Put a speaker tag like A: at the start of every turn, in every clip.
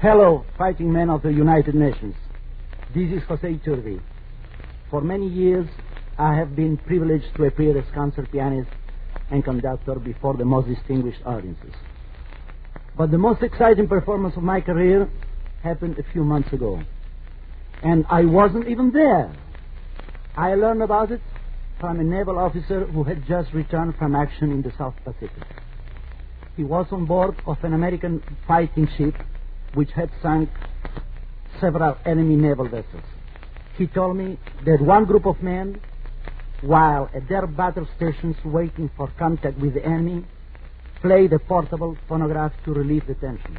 A: Hello, fighting men of the United Nations. This is Jose Iturbi. For many years, I have been privileged to appear as concert pianist and conductor before the most distinguished audiences. But the most exciting performance of my career happened a few months ago. And I wasn't even there. I learned about it from a naval officer who had just returned from action in the South Pacific. He was on board of an American fighting ship which had sunk several enemy naval vessels. He told me that one group of men, while at their battle stations waiting for contact with the enemy, played a portable phonograph to relieve the tension.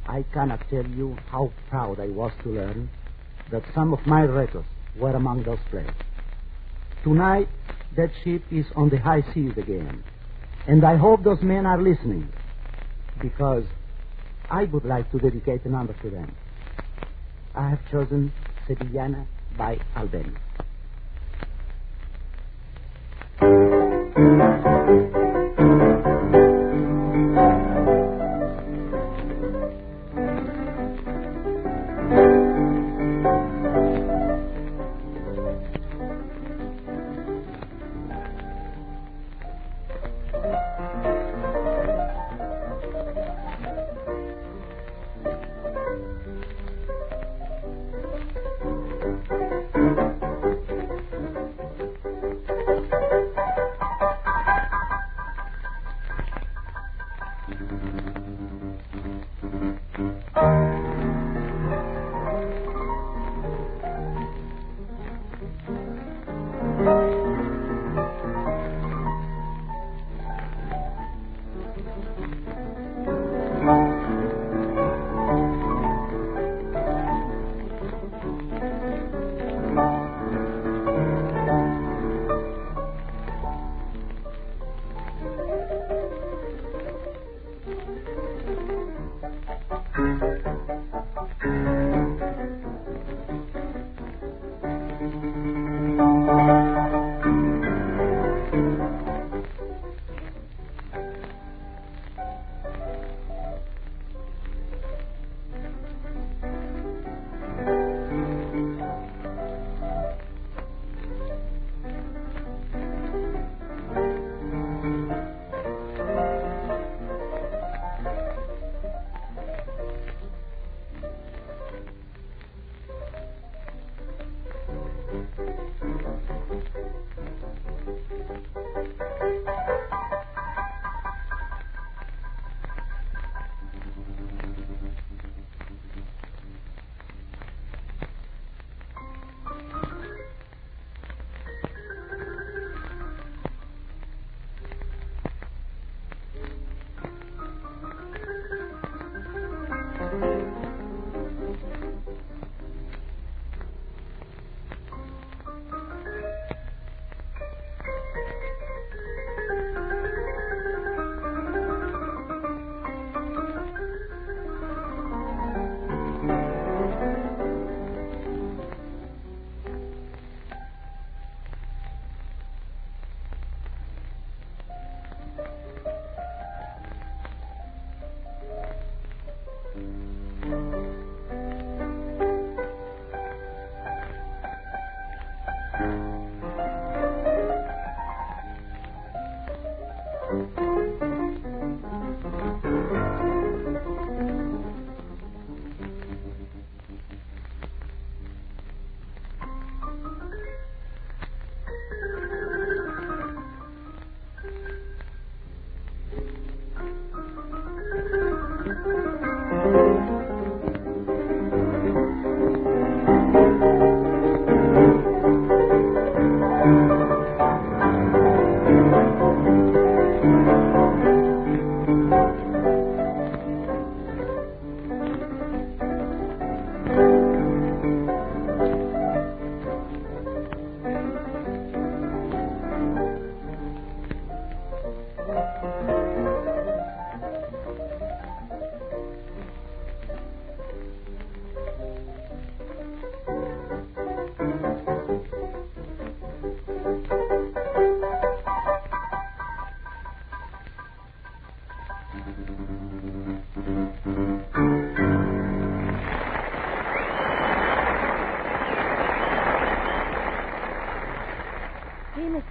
A: I cannot tell you how proud I was to learn that some of my records were among those played. Tonight, that ship is on the high seas again, and I hope those men are listening, because I would like to dedicate a number to them. I have chosen Sevillana by Albeni.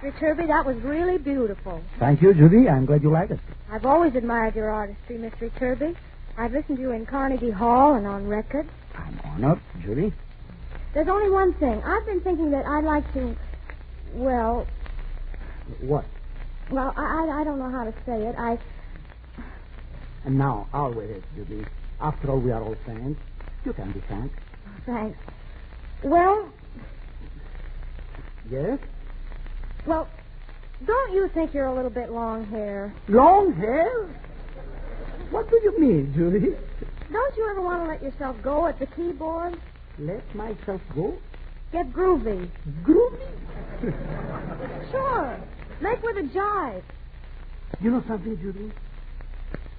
B: Mr. Iturbi. That was really beautiful.
A: Thank you, Judy. I'm glad you like it.
B: I've always admired your artistry, Mr. Iturbi. I've listened to you in Carnegie Hall and on record.
A: I'm honored, Judy.
B: There's only one thing. I've been thinking that I'd like to, well...
A: What?
B: Well, I don't know how to say it.
A: And now, I'll wait it, Judy. After all, we are all friends. You can be frank.
B: Thanks. Well...
A: Yes?
B: Well, don't you think you're a little bit long hair?
A: Long hair? What do you mean, Judy?
B: Don't you ever want to let yourself go at the keyboard?
A: Let myself go?
B: Get groovy.
A: Groovy?
B: Sure. Make with a jive.
A: You know something, Judy?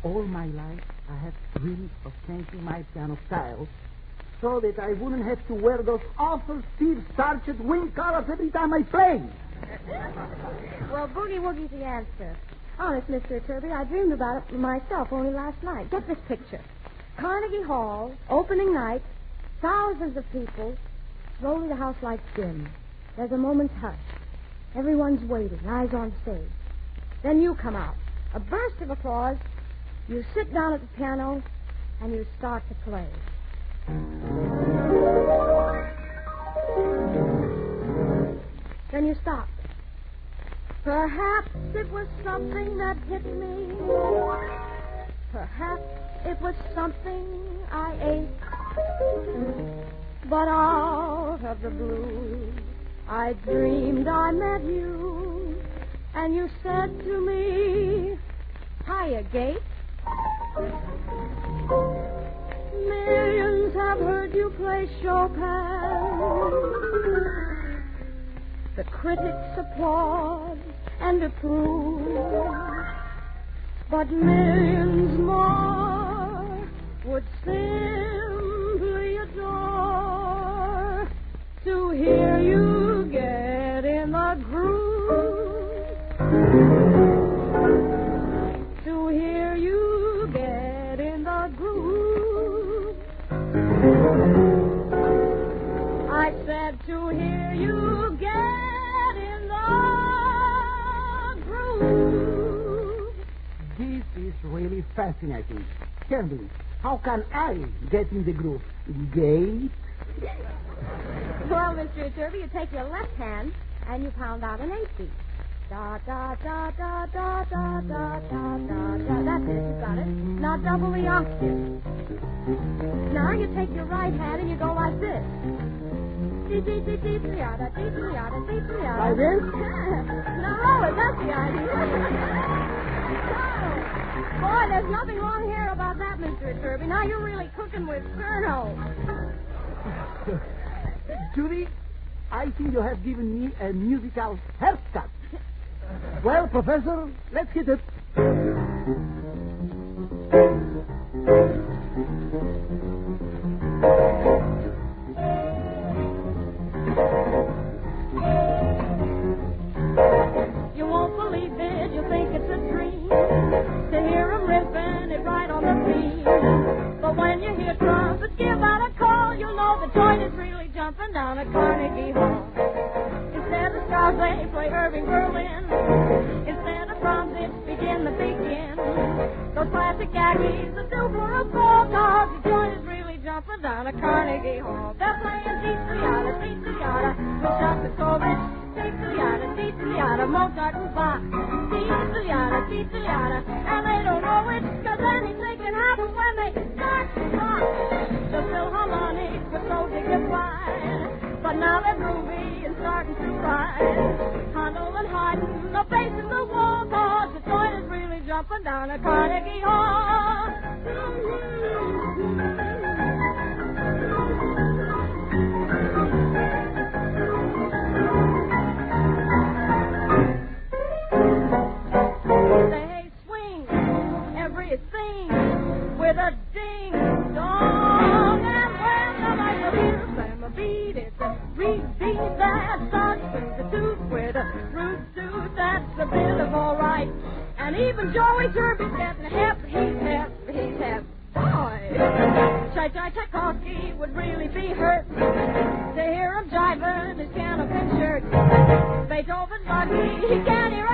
A: All my life, I have dreamed of changing my piano style so that I wouldn't have to wear those awful Steve starched wing collars every time I play.
B: Well, Boogie Woogie's the answer. Honest, Mr. Iturbi, I dreamed about it myself only last night. Get this picture. Carnegie Hall, opening night, thousands of people. Slowly the house lights dim. There's a moment's hush. Everyone's waiting, eyes on stage. Then you come out. A burst of applause. You sit down at the piano, and you start to play. Then you stop. Perhaps it was something that hit me. Perhaps it was something I ate. But out of the blue, I dreamed I met you. And you said to me, "Hiya, Gates." Millions have heard you play Chopin. The critics applaud and approve. But millions more would simply adore to hear you get in the groove. To hear you get in the groove. I said to hear you get in the groove.
A: This is really fascinating. Tell me, how can I get in the groove? Gate?
B: Well, Mr. Iturbi, you take your left hand and you pound out an 8 beat. Da, da, da, da, da, da, da, da, da, da. That's it, you got it. Now double the octave. Now you take your right hand and you go like this. Like
A: this?
B: Now roll it, that's the idea. Boy, there's nothing wrong here about that, Mr. Iturbi. Now you're really cooking with Sterno.
A: Judy, I think you have given me a musical haircut. Well, Professor, let's hit it.
B: You won't believe it, you'll think it's a dream to hear 'em ripping it right on the beat. But when you hear trumpets give out a call, you'll know the joint is really jumping down at Carnegie Hall. Instead of stars, they play Irving Berlin. Instead of drums, it's begin the begin. Those classic Aggies that do for a ball, cause the joint is really jumping down at Carnegie Hall. They're playing Siciliana, Siciliana, with Shostakovich, Siciliana, Mozart and Bach, Siciliana, Siciliana, and they don't know it, cause anything can happen when they start to rock. The Philharmonics were so dignified, but now they're groovy and starting to ride. Handel and Haydn are facing the wall, cause the joint is really jumping down at Carnegie Hall. They swing everything with a ding dong, and when the lights are here, slam a beat, it's a rebeat that starts with the tooth, with a root tooth, that's a bit of all right. And even Joey Iturbi's getting hip, he's hip, he's hip. Boy, Tchaikovsky would really be hurt to hear him jiving his piano pin shirt. Beethoven's lucky he can't hear